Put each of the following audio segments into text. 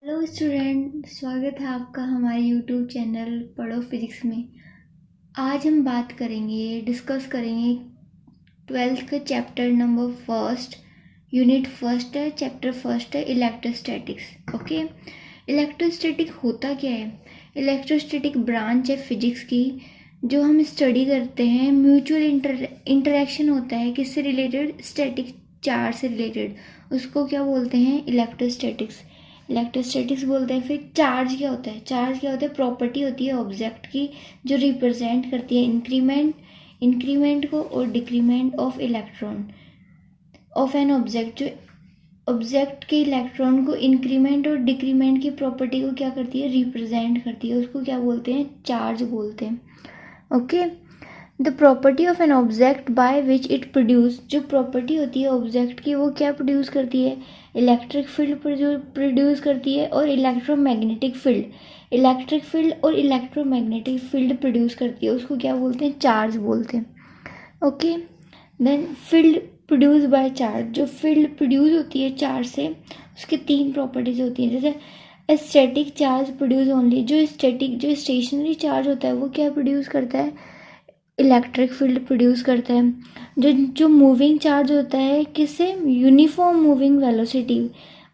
Hello student, स्वागत है आपका हमारे यूट्यूब चैनल पढ़ो फिजिक्स में। आज हम बात करेंगे, डिस्कस करेंगे 12th का chapter number first, unit first है, चैप्टर फर्स्ट है इलेक्ट्रोस्टैटिक्स। ओके, इलेक्ट्रोस्टैटिक होता क्या है? इलेक्ट्रोस्टैटिक ब्रांच है फिजिक्स की जो हम स्टडी करते हैं। म्यूचुअल इंटरेक्शन होता है किससे रिलेटेड? स्टैटिक चार्ज से रिलेटेड। उसको क्या बोलते हैं? इलेक्ट्रोस्टैटिक्स। इलेक्ट्रोस्टैटिक्स बोलते हैं। फिर चार्ज क्या होता है? चार्ज क्या होता है? प्रॉपर्टी होती है ऑब्जेक्ट की जो रिप्रेजेंट करती है इंक्रीमेंट को और decrement of electron of an object. जो ऑब्जेक्ट के इलेक्ट्रॉन को इंक्रीमेंट और डिक्रीमेंट की प्रॉपर्टी को क्या करती है? रिप्रेजेंट करती है। उसको क्या बोलते हैं? चार्ज बोलते हैं। Okay, the property of an object by which it produce. जो प्रॉपर्टी होती है ऑब्जेक्ट की वो क्या प्रोड्यूस करती है? इलेक्ट्रिक फील्ड प्रोड्यूस करती है और इलेक्ट्रोमैग्नेटिक फील्ड। इलेक्ट्रिक फील्ड और इलेक्ट्रोमैग्नेटिक फील्ड प्रोड्यूस करती है। उसको क्या बोलते हैं? चार्ज बोलते हैं। Okay, then field produce by charge. जो फील्ड प्रोड्यूस होती है चार्ज से उसकी तीन प्रॉपर्टीज होती हैं। जैसे स्टैटिक चार्ज प्रोड्यूस ओनली। जो स्टेशनरी चार्ज होता है वो क्या प्रोड्यूस करता है? इलेक्ट्रिक फील्ड प्रोड्यूस करता है। जो मूविंग चार्ज होता है किससे? यूनिफॉर्म मूविंग वेलोसिटी,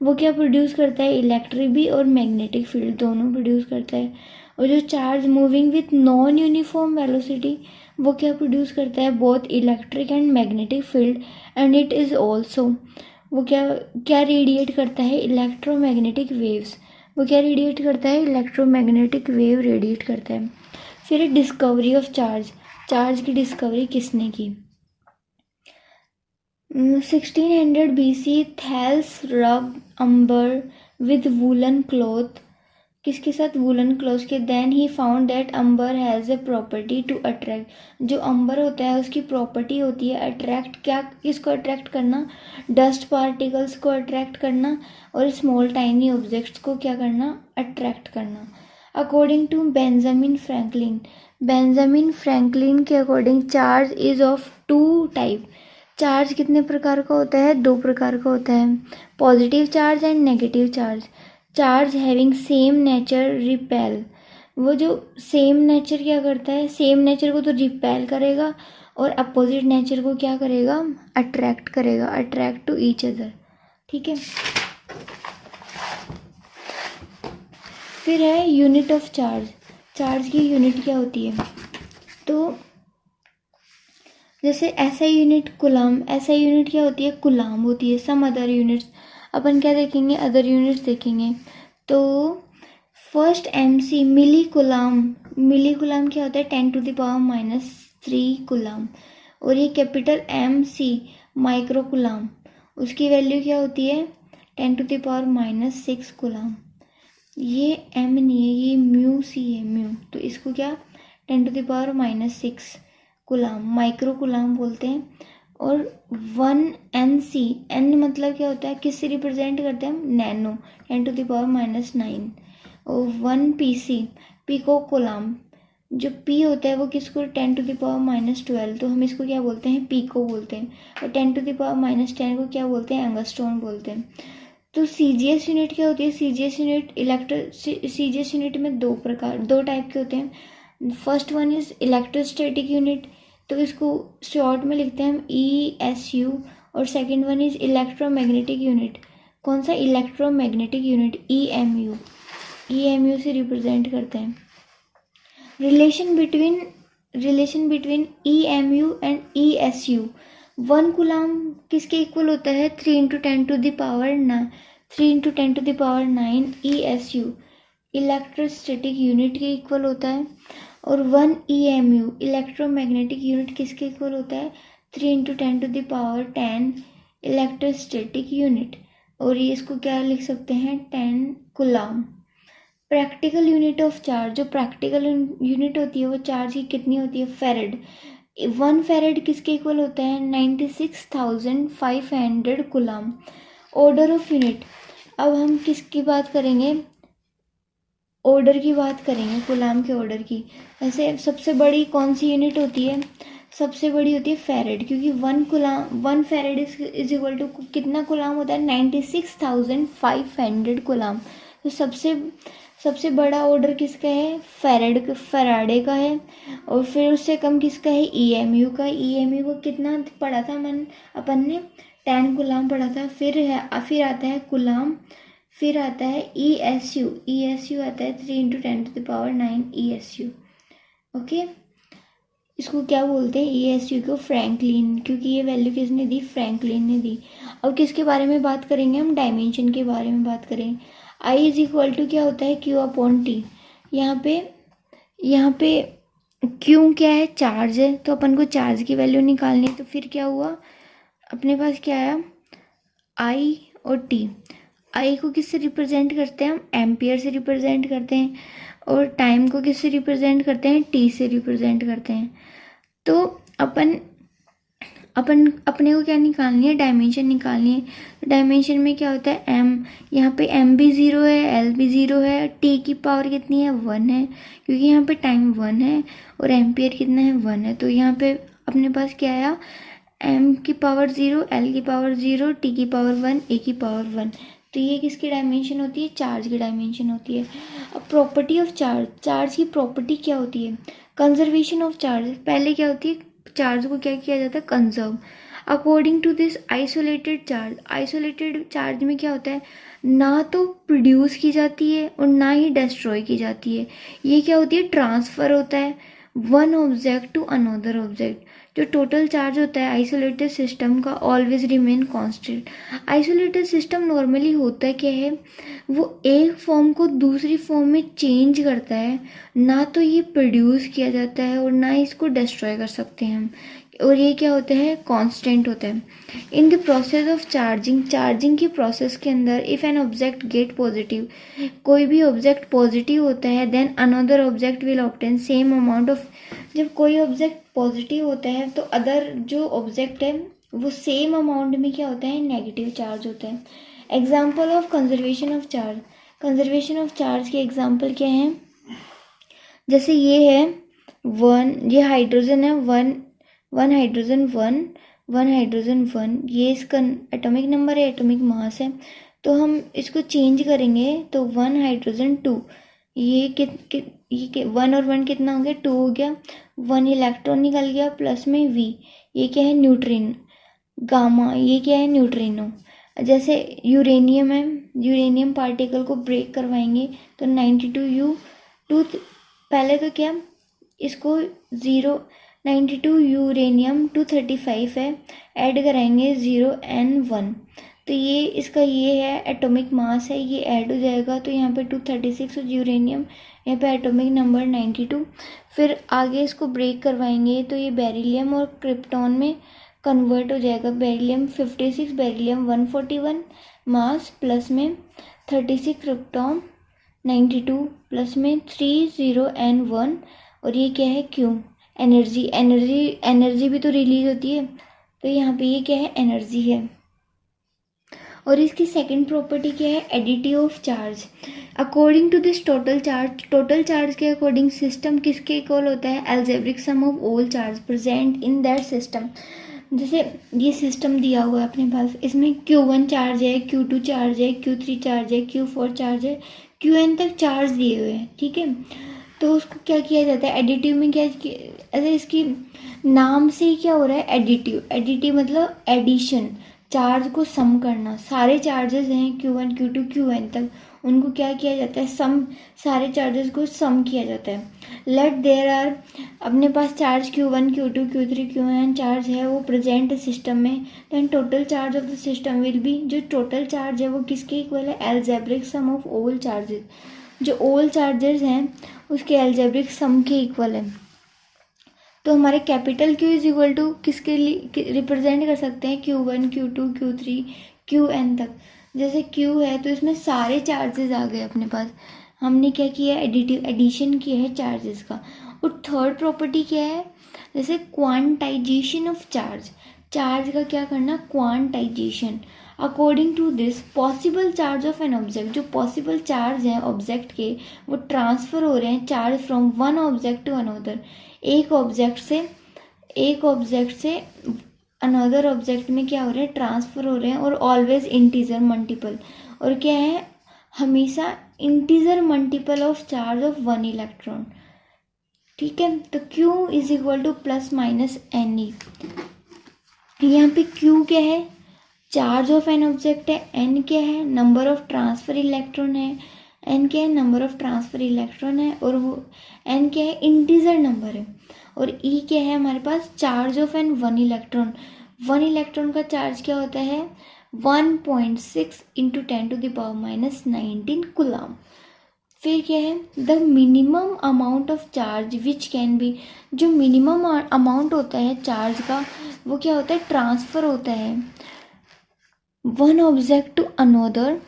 वो क्या प्रोड्यूस करता है? इलेक्ट्रिक भी और मैग्नेटिक फील्ड दोनों प्रोड्यूस करता है। और जो charge moving with non uniform velocity वो क्या प्रोड्यूस करता है? Both electric and magnetic field. And it is also, वो क्या क्या रेडिएट करता है? Electromagnetic waves. वो क्या रेडिएट करता है? इलेक्ट्रोमैग्नेटिक वेव रेडिएट करता है। फिर डिस्कवरी ऑफ चार्ज। चार्ज की डिस्कवरी किसने की? 1600 BC थैल्स रब अम्बर विद वूलन क्लॉथ। किसके साथ? वूलन क्लॉथ के। Then he found that amber has a property to attract. जो अम्बर होता है उसकी प्रॉपर्टी होती है अट्रैक्ट। क्या? किसको अट्रैक्ट करना? डस्ट पार्टिकल्स को अट्रैक्ट करना और स्मॉल टाइनी ऑब्जेक्ट्स को क्या करना? अट्रैक्ट करना। अकॉर्डिंग टू बेंजामिन फ्रैंकलिन के according charge is of two type. Charge कितने प्रकार का होता है? दो प्रकार का होता है, positive charge and negative charge. Charge having same nature repel. वो जो सेम नेचर क्या करता है? सेम नेचर को तो रिपेल करेगा और अपोजिट नेचर को क्या करेगा? अट्रैक्ट करेगा। Attract to each other. ठीक है। फिर है यूनिट ऑफ चार्ज। चार्ज की यूनिट क्या होती है? तो जैसे SI unit coulomb. SI unit क्या होती है? कुलाम होती है। सम अदर यूनिट्स अपन क्या देखेंगे? अदर यूनिट्स देखेंगे। तो फर्स्ट एमसी मिली कुलाम। मिली कुलाम क्या होता है? 10⁻³ कुलाम। और ये कैपिटल MC माइक्रो कुलाम, उसकी वैल्यू क्या होती है? 10⁻⁻6 कुलाम। ये M नहीं है, ये म्यू सी है, म्यू। तो इसको क्या? 10⁻⁻6 कुलाम, माइक्रो कुलाम बोलते हैं। और 1 NC, N मतलब क्या होता है? किससे रिप्रेजेंट करते हैं हम? नैनो, 10⁻⁹। और 1 PC पिको कुलाम। जो P होता है वो किसको? 10⁻12। तो हम इसको क्या बोलते हैं? पिको बोलते हैं। और 10⁻10 को क्या बोलते हैं? एंगस्ट्रॉन बोलते हैं। तो CGS यूनिट क्या होती है? CGS यूनिट में दो टाइप के होते हैं। First one is electrostatic unit, तो इसको शॉर्ट में लिखते हैं हम ESU। और second one is electromagnetic unit. कौन सा? इलेक्ट्रोमैग्नेटिक यूनिट, EMU से रिप्रेजेंट करते हैं। Relation between EMU and ESU। 1 कुलाम किसके इक्वल होता है? 3 × 10⁻9 ESU इलेक्ट्रोस्टैटिक यूनिट के इक्वल होता है। और 1 EMU इलेक्ट्रोमैग्नेटिक यूनिट किसके इक्वल होता है? 3 × 10⁻10 इलेक्ट्रोस्टैटिक यूनिट। और ये इसको क्या लिख सकते हैं? 10 कुलाम। Practical unit of charge. जो प्रैक्टिकल यूनिट होती है वो चार्ज की कितनी होती है? फेरेड। 1 फेरेड किसके इक्वल होता है? 96,500 कुलाम। Order of unit. अब हम किसकी बात करेंगे? ऑर्डर की बात करेंगे, कुलाम के ऑर्डर की। ऐसे सबसे बड़ी कौन सी यूनिट होती है? सबसे बड़ी होती है फेरेड, क्योंकि 1 फेरेड इज इक्वल टू कितना कुलाम होता है? 96,500 कुलाम। तो सबसे बड़ा ऑर्डर किसका है, फैराडे का है। और फिर उससे कम किसका है, ईएमयू का। ईएमयू को कितना पढ़ा था अपन ने, 10 कूलाम पढ़ा था। फिर आता है कूलाम, फिर आता है ईएसयू। ईएसयू आता है 3 × 10⁹ ईएसयू। ओके, इसको क्या बोलते हैं, ईएसयू को फ्रैंकलिन, क्योंकि ये वैल्यू किसने दी, फ्रैंकलिन ने दी। अब किसके बारे में बात करेंगे हम, डायमेंशन के बारे में बात करें। आई इज इक्वल टू क्या होता है, Q/T। यहाँ पे क्यू क्या है, चार्ज है, तो अपन को चार्ज की वैल्यू निकालनी है। तो फिर क्या हुआ, अपने पास क्या आया, आई और टी। आई को किससे रिप्रेजेंट करते हैं हम, एम्पियर से रिप्रेजेंट करते हैं। और टाइम को किससे रिप्रेजेंट करते हैं, टी से रिप्रेजेंट करते हैं। तो अपन अपने को क्या निकालनी है, डायमेंशन निकालनी है। डायमेंशन में क्या होता है, एम, यहाँ पे एम भी 0 है, एल भी 0 है, टी की पावर कितनी है, 1 है, क्योंकि यहाँ पे टाइम 1 है और एम्पियर कितना है, 1 है। तो यहाँ पे अपने पास क्या आया, एम की पावर 0, एल की पावर 0, टी की पावर 1, ए की पावर 1। तो ये किसकी डायमेंशन होती है, चार्ज की डायमेंशन होती है। अब प्रॉपर्टी ऑफ चार्ज, चार्ज की प्रॉपर्टी क्या होती है, कंजर्वेशन ऑफ चार्ज। पहले क्या होती है, चार्ज को क्या किया जाता है, conserve. According to this isolated charge, isolated charge में क्या होता है, ना तो प्रोड्यूस की जाती है और ना ही डिस्ट्रॉय की जाती है। ये क्या होती है, ट्रांसफ़र होता है one object to another object. जो टोटल चार्ज होता है आइसोलेटेड सिस्टम का always remain constant. Isolated system normally होता क्या है, वो एक फॉर्म को दूसरी फॉर्म में चेंज करता है, ना तो ये प्रोड्यूस किया जाता है और ना इसको डिस्ट्रॉय कर सकते हैं हम। और ये क्या होता है, कांस्टेंट होता है। In the process of charging, charging की प्रोसेस के अंदर if an object get positive, कोई भी ऑब्जेक्ट पॉजिटिव होता है, then another object will obtain same amount of. जब कोई ऑब्जेक्ट पॉजिटिव होता है तो अदर जो ऑब्जेक्ट है वो सेम अमाउंट में क्या होता है, नेगेटिव चार्ज होता है। Example of conservation of charge, conservation of charge के एग्जाम्पल क्या हैं, जैसे ये है 1, ये हाइड्रोजन है, 1 हाइड्रोजन 1 हाइड्रोजन 1, ये इसका एटॉमिक नंबर है, एटॉमिक मास है। तो हम इसको चेंज करेंगे तो 1 हाइड्रोजन 2, ये 1 और 1 कितना हो गया, 2 हो गया। 1 इलेक्ट्रॉन निकल गया, प्लस में V, ये क्या है, न्यूट्रिन। गामा, ये क्या है, न्यूट्रिनो। जैसे यूरेनियम है, यूरेनियम पार्टिकल को ब्रेक करवाएंगे तो 92U2, पहले तो क्या, इसको 92 यूरेनियम 235 है, ऐड कराएंगे 0N1, तो ये इसका ये है एटॉमिक मास है, ये ऐड हो जाएगा तो यहाँ पे 236 यूरेनियम, यहाँ पे एटॉमिक नंबर 92। फिर आगे इसको ब्रेक करवाएंगे तो ये बेरिलियम और क्रिप्टॉन में कन्वर्ट हो जाएगा। बेरिलियम 56, बेरिलियम 141 मास, प्लस में 36 क्रिप्टॉन 92, प्लस में 30N1, और ये क्या है, क्यू, एनर्जी भी तो रिलीज होती है, तो यहाँ पे ये क्या है, एनर्जी है। और इसकी सेकंड प्रॉपर्टी क्या है, additive of charge. According to this total charge के अकॉर्डिंग सिस्टम किसके इक्वल होता है, algebraic sum of all charge present in that system. जैसे ये सिस्टम दिया हुआ है अपने पास, इसमें Q1 चार्ज है, Q2 चार्ज है, Q3 चार्ज है, Q4 चार्ज है, Qn तक चार्ज दिए हुए हैं, ठीक है। तो उसको क्या किया जाता है, एडिटिव में क्या, अगर इसकी नाम से ही क्या हो रहा है, एडिटिव मतलब एडिशन, चार्ज को सम करना। सारे चार्जेस हैं Q1 Q2 Qn तक, उनको क्या किया जाता है, सम, सारे चार्जेस को सम किया जाता है। लेट देयर आर, अपने पास charge Q1 Q2 Q3 Qn charge है वो प्रेजेंट सिस्टम में, then total charge of the system will be, जो टोटल चार्ज है वो किसके इक्वल है, algebraic sum of all charges. जो ऑल चार्जेस हैं उसके अलजेब्रिक सम के इक्वल है। तो हमारे capital Q is equal to किसके लिए रिप्रेजेंट कर सकते हैं, Q1 Q2 Q3 Qn तक। जैसे Q है तो इसमें सारे चार्जेस आ गए अपने पास, हमने क्या किया, एडिशन किया है चार्जेस का। और थर्ड प्रॉपर्टी क्या है, जैसे क्वांटाइजेशन ऑफ चार्ज, चार्ज का क्या करना, quantisation. According to this possible charge of an object, जो पॉसिबल चार्ज हैं ऑब्जेक्ट के वो ट्रांसफ़र हो रहे हैं charge from one object to another, एक ऑब्जेक्ट से अनदर ऑब्जेक्ट में क्या हो रहे हैं, ट्रांसफ़र हो रहे हैं, और ऑलवेज इंटीजर मल्टीपल। और क्या है, हमेशा integer multiple of charge of 1 electron. ठीक है, तो Q is equal to plus minus n e. यहाँ पे Q क्या है, चार्ज ऑफ एन ऑब्जेक्ट है, एन क्या है, नंबर ऑफ ट्रांसफर इलेक्ट्रॉन है, एन क्या है, नंबर ऑफ ट्रांसफर इलेक्ट्रॉन है, और वो एन क्या है, इंटीजर नंबर है, और ई क्या है हमारे पास, charge of an 1 electron. 1 electron का चार्ज क्या होता है, 1.6 इंटू 10⁻⁻19 कूलम। फिर क्या है, the minimum amount of charge which can be, जो मिनिमम अमाउंट होता है चार्ज का वो क्या होता है, ट्रांसफर होता है। One object to another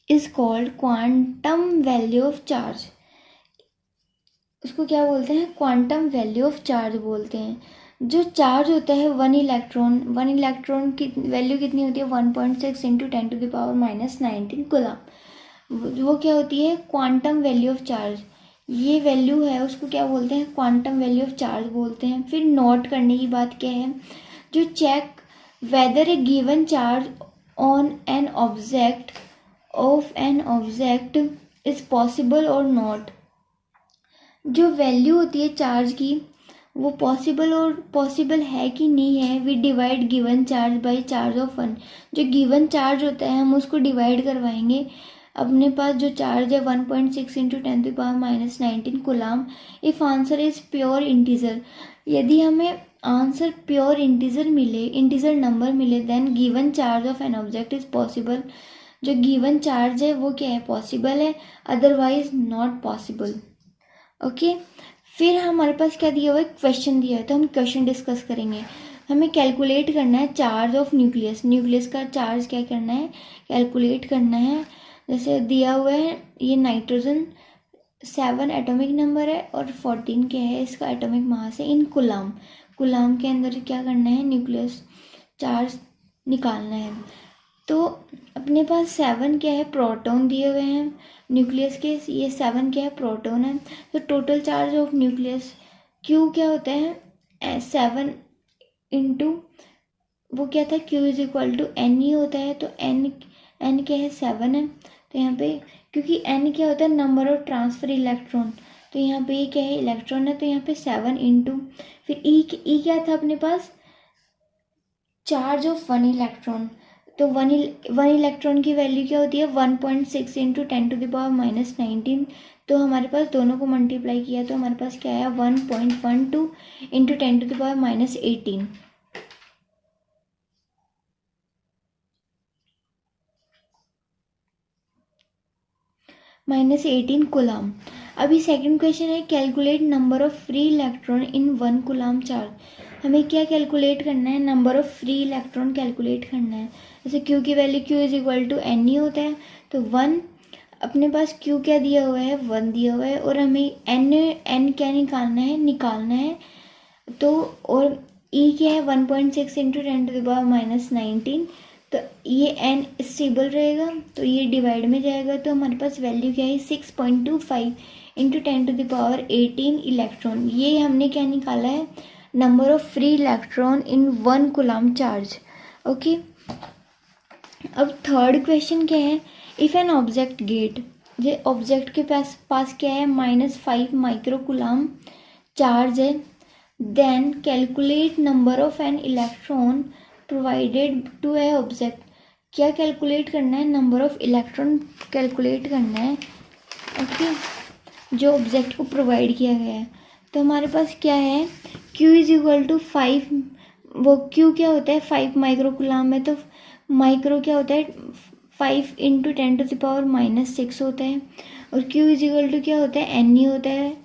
is called quantum value of charge. उसको क्या बोलते हैं, क्वांटम वैल्यू ऑफ चार्ज बोलते हैं। जो चार्ज होता है 1 इलेक्ट्रॉन की वैल्यू कितनी होती है, 1.6 इंटू 10⁻⁻19 कूलम। वो क्या होती है, क्वांटम वैल्यू ऑफ चार्ज। ये वैल्यू है उसको क्या बोलते हैं, क्वांटम वैल्यू ऑफ चार्ज बोलते हैं। फिर नोट करने की बात क्या है, जो check whether a given charge on an object of an object is possible और नॉट। जो वैल्यू होती है चार्ज की वो पॉसिबल है कि नहीं है, we divide given charge by charge of 1। जो गिवन चार्ज होता है हम उसको डिवाइड करवाएंगे, अपने पास जो चार्ज है 1.6 into 10⁻⁻19 coulomb. If answer is pure integer, यदि हमें आंसर प्योर इंटीजर मिले, इंटीजर नंबर मिले, then given charge of an object is possible. जो गिवन चार्ज है वो क्या है, पॉसिबल है, अदरवाइज नॉट पॉसिबल। ओके, फिर हमारे पास क्या दिया हुआ है, क्वेश्चन दिया है, तो हम क्वेश्चन डिस्कस करेंगे। हमें कैलकुलेट करना है चार्ज ऑफ न्यूक्लियस का चार्ज क्या करना है, कैलकुलेट करना है। जैसे दिया हुआ है ये नाइट्रोजन 7 एटॉमिक नंबर है और 14 क्या है इसका एटॉमिक मास है इन कूलम। कूलम के अंदर क्या करना है, न्यूक्लियस चार्ज निकालना है। तो अपने पास 7 क्या है, प्रोटॉन दिए हुए हैं न्यूक्लियस के, ये 7 क्या है, प्रोटॉन है। तो total charge of nucleus Q क्या होता है, 7 इंटू वो क्या था, Q is equal to n ही होता है। तो एन क्या है, 7 है। तो यहाँ पे क्योंकि n क्या होता है, नंबर ऑफ ट्रांसफर इलेक्ट्रॉन, तो यहाँ पे ये क्या है, इलेक्ट्रॉन है, तो यहाँ पे 7 इंटू फिर ई क्या था अपने पास, चार्ज ऑफ 1 इलेक्ट्रॉन। तो 1 इलेक्ट्रॉन की वैल्यू क्या होती है, 1.6 इंटू 10⁻⁻19। तो हमारे पास दोनों को मल्टीप्लाई किया तो हमारे पास क्या आया, 1.12 इंटू 10⁻⁻18। -18 कूलम। अभी सेकंड क्वेश्चन है, calculate number of free electron in 1 coulomb charge. हमें क्या कैलकुलेट करना है, number of free electron calculate करना है। जैसे Q की value Q is equal to n ही होता है, तो 1 अपने पास Q क्या दिया हुआ है, 1 दिया हुआ है, और हमें n क्या निकालना है। तो और E क्या है, 1.6 इंटू 10⁻⁻19। तो ये n स्टेबल रहेगा तो ये डिवाइड में जाएगा, तो हमारे पास वैल्यू क्या है, 6.25 इंटू 10⁻18 इलेक्ट्रॉन। ये हमने क्या निकाला है, number of free electron in 1 coulomb charge. Okay, अब थर्ड क्वेश्चन क्या है, इफ एन ऑब्जेक्ट गेट, ये ऑब्जेक्ट के पास क्या है, -5 माइक्रो कूलम चार्ज है, then calculate number of n electron provided to a object. क्या कैलकुलेट करना है, नंबर ऑफ इलेक्ट्रॉन कैलकुलेट करना है। ओके, जो ऑब्जेक्ट को प्रोवाइड किया गया है। तो हमारे पास क्या है, Q इज इक्वल टू 5, वो Q क्या होता है, 5 माइक्रो कूलम है, तो माइक्रो क्या होता है, 5 इंटू 10⁻⁻6 होता है, और Q इज इक्वल टू क्या होता है, एन ही होता है,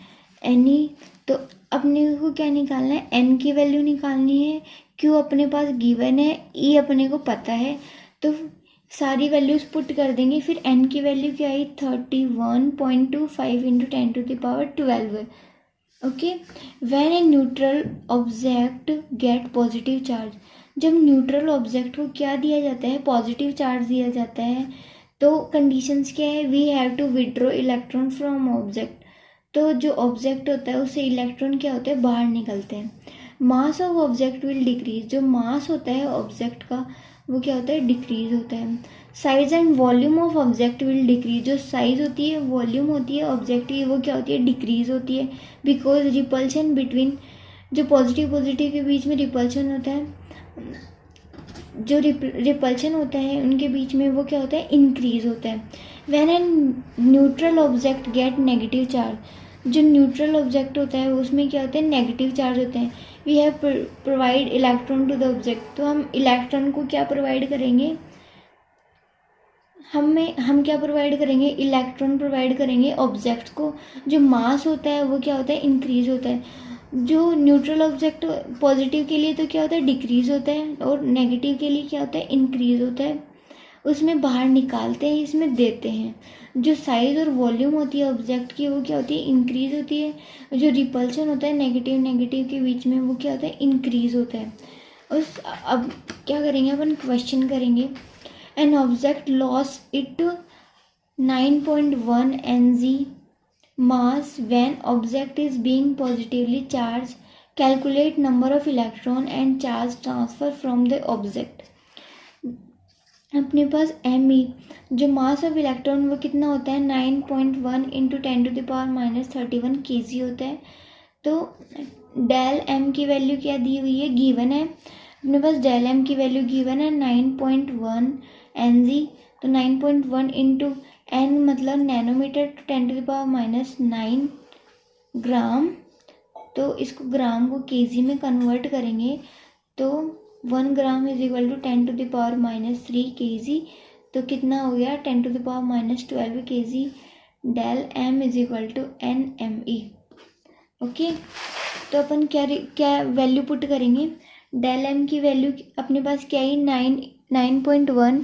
एन ही। तो अपने को क्या निकालना है, n की वैल्यू निकालनी है, Q अपने पास गिवन है, E अपने को पता है, तो सारी वैल्यूज पुट कर देंगे। फिर n की वैल्यू क्या आई, 31.25 into 10⁻12। Okay, when a neutral object get positive charge, जब न्यूट्रल ऑब्जेक्ट को क्या दिया जाता है, पॉजिटिव चार्ज दिया जाता है, तो कंडीशंस क्या है, we have to withdraw electron from object. तो जो ऑब्जेक्ट होता है उससे इलेक्ट्रॉन क्या होते हैं, बाहर निकलते हैं। Mass of object will decrease, जो मास होता है ऑब्जेक्ट का वो क्या होता है, डिक्रीज होता है। Size and volume of object will decrease, जो साइज होती है, वॉल्यूम होती है ऑब्जेक्ट की, वो क्या होती है, डिक्रीज होती है। बिकॉज रिपल्शन बिटवीन, जो पॉजिटिव पॉजिटिव के बीच में रिपल्शन होता है, जो रिपल्शन होता है उनके बीच में, वो क्या होता है, इंक्रीज होता है। When an neutral object get negative charge, जो न्यूट्रल ऑब्जेक्ट होता है उसमें क्या होते हैं, नेगेटिव चार्ज होते हैं। We have provide electron to the object, तो हम इलेक्ट्रॉन को क्या प्रोवाइड करेंगे, हम क्या प्रोवाइड करेंगे, इलेक्ट्रॉन प्रोवाइड करेंगे ऑब्जेक्ट को। जो मास होता है वो क्या होता है, इंक्रीज होता है। जो न्यूट्रल ऑब्जेक्ट पॉजिटिव के लिए तो क्या होता है, डिक्रीज होता है, और नेगेटिव के लिए क्या होता है, इंक्रीज होता है। उसमें बाहर निकालते हैं, इसमें देते हैं। जो साइज और वॉल्यूम होती है ऑब्जेक्ट की, वो क्या होती है, इंक्रीज होती है। जो रिपल्शन होता है नेगेटिव नेगेटिव के बीच में, वो क्या होता है, इंक्रीज होता है। उस अब क्या करेंगे, अपन क्वेश्चन करेंगे। An object loss it 9.1 Ng mass when object is being positively charged. Calculate number of electron and charge transfer from the object. अपने पास Me, जो मास ऑफ इलेक्ट्रॉन वो कितना होता है, 9.1 इंटू 10⁻³ kg होता है। तो डेल M की वैल्यू क्या दी हुई है, गिवन है अपने पास, डेल M की वैल्यू गिवन है 9.1 Ng। तो 9.1 इंटू n मतलब नैनोमीटर टू 10⁻⁹ ग्राम। तो इसको ग्राम को केजी में कन्वर्ट करेंगे, तो 1 gram is equal to 10⁻³ kg। तो कितना हो गया, 10⁻12 kg। Del m is equal to NMe। Okay, तो अपन क्या वैल्यू पुट करेंगे, डेल m की वैल्यू अपने पास क्या है, 9.1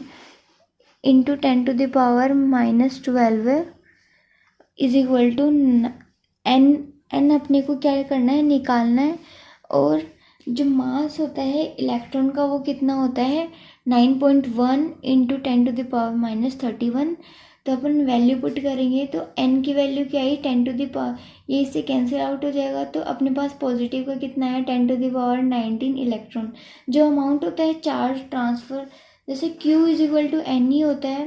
into 10⁻12 is equal to n अपने को क्या करना है, निकालना है। और जो मास होता है इलेक्ट्रॉन का वो कितना होता है, 9.1 इंटू 10⁻31। तो अपन वैल्यू पुट करेंगे, तो n की वैल्यू क्या है, 10⁻, ये इससे कैंसिल आउट हो जाएगा। तो अपने पास पॉजिटिव का कितना है, 10⁻19 इलेक्ट्रॉन। जो अमाउंट होता है चार्ज ट्रांसफ़र, जैसे Q is equal to n ही होता है,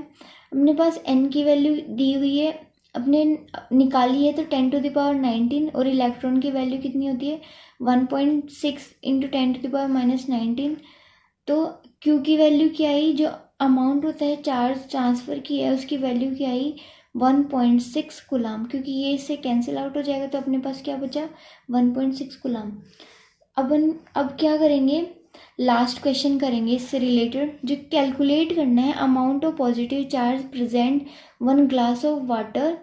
अपने पास n की वैल्यू दी हुई है, अपने निकाली है, तो 10⁻19, और इलेक्ट्रॉन की वैल्यू कितनी होती है, 1.6 इंटू 10⁻19। तो Q की वैल्यू क्या आई, जो अमाउंट होता है चार्ज ट्रांसफ़र की है, उसकी वैल्यू क्या आई, 1.6 कूलाम। क्योंकि ये इससे कैंसिल आउट हो जाएगा, तो अपने पास क्या बचा, 1.6 कूलाम। अब क्या करेंगे, लास्ट क्वेश्चन करेंगे इससे रिलेटेड, जो कैलकुलेट करना है amount of positive charge present 1 glass of water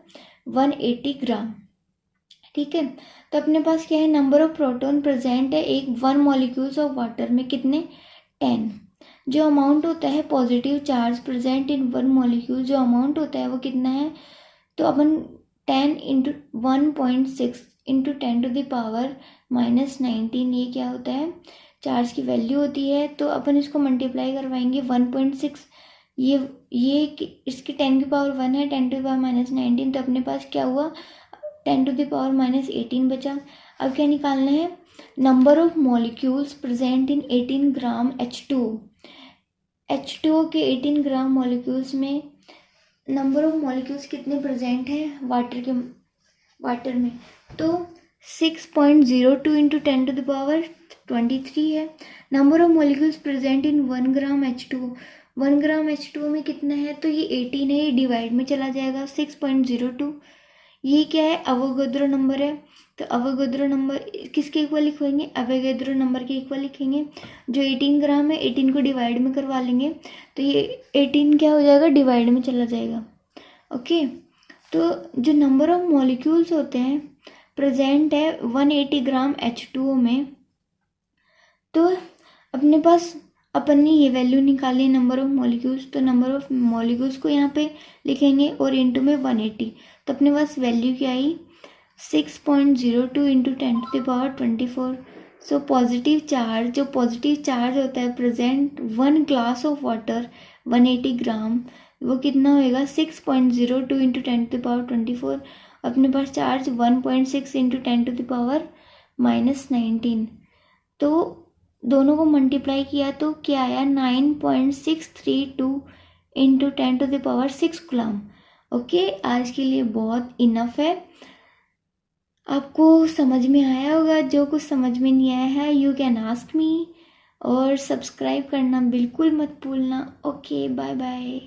180 ग्राम। ठीक है, तो अपने पास क्या है, नंबर ऑफ प्रोटॉन प्रेजेंट है 1 मॉलिक्यूल्स ऑफ वाटर में, कितने, 10। जो अमाउंट होता है पॉजिटिव चार्ज प्रेजेंट इन 1 मॉलिक्यूल, जो अमाउंट होता है वो कितना है, तो अपन 10 इंटू 1.6 इंटू 10⁻⁻19, ये क्या होता है, चार्ज की वैल्यू होती है। तो अपन इसको मल्टीप्लाई करवाएंगे, 1.6 ये इसकी 10 की पावर 1 है, 10⁻⁻19। तो अपने पास क्या हुआ, 10⁻18 बचा। अब क्या निकालना है, number of molecules present in 18 gram H2O के 18 ग्राम मॉलिक्यूल्स में नंबर ऑफ मॉलिक्यूल्स कितने प्रेजेंट हैं वाटर में, तो 6.02 इंटू 10⁻23 है। Number of molecules present in 1 gram H2O, 1 gram H2O में कितना है, तो ये 18 है, ये डिवाइड में चला जाएगा, 6.02। ये क्या है, अवोगाद्रो नंबर है। तो अवोगाद्रो नंबर किसके इक्वल लिखेंगे, अवोगाद्रो नंबर के इक्वल लिखेंगे। जो 18 ग्राम है, 18 को डिवाइड में करवा लेंगे, तो ये 18 क्या हो जाएगा, डिवाइड में चला जाएगा। ओके, तो जो नंबर ऑफ मॉलिक्यूल्स होते हैं प्रेजेंट है 180 ग्राम H2O में, तो अपने पास अपन ने ये वैल्यू निकाली नंबर ऑफ मॉलिक्यूल्स। तो नंबर ऑफ मॉलिक्यूल्स को यहाँ पे लिखेंगे और इंटू में 180। तो अपने पास वैल्यू क्या आई, 6.02 इंटू 10⁻24। सो पॉजिटिव चार्ज, जो पॉजिटिव चार्ज होता है प्रेजेंट 1 ग्लास ऑफ वाटर 180 ग्राम, वो कितना होएगा, 6.02 इंटू 10⁻24। अपने पास चार्ज 1.6 इंटू 10⁻⁻19। तो दोनों को मल्टीप्लाई किया तो क्या आया, 9.632 इंटू 10⁶ कूलम। ओके, आज के लिए बहुत इनफ है। आपको समझ में आया होगा, जो कुछ समझ में नहीं आया है यू कैन आस्क मी, और सब्सक्राइब करना बिल्कुल मत भूलना। Okay, bye bye.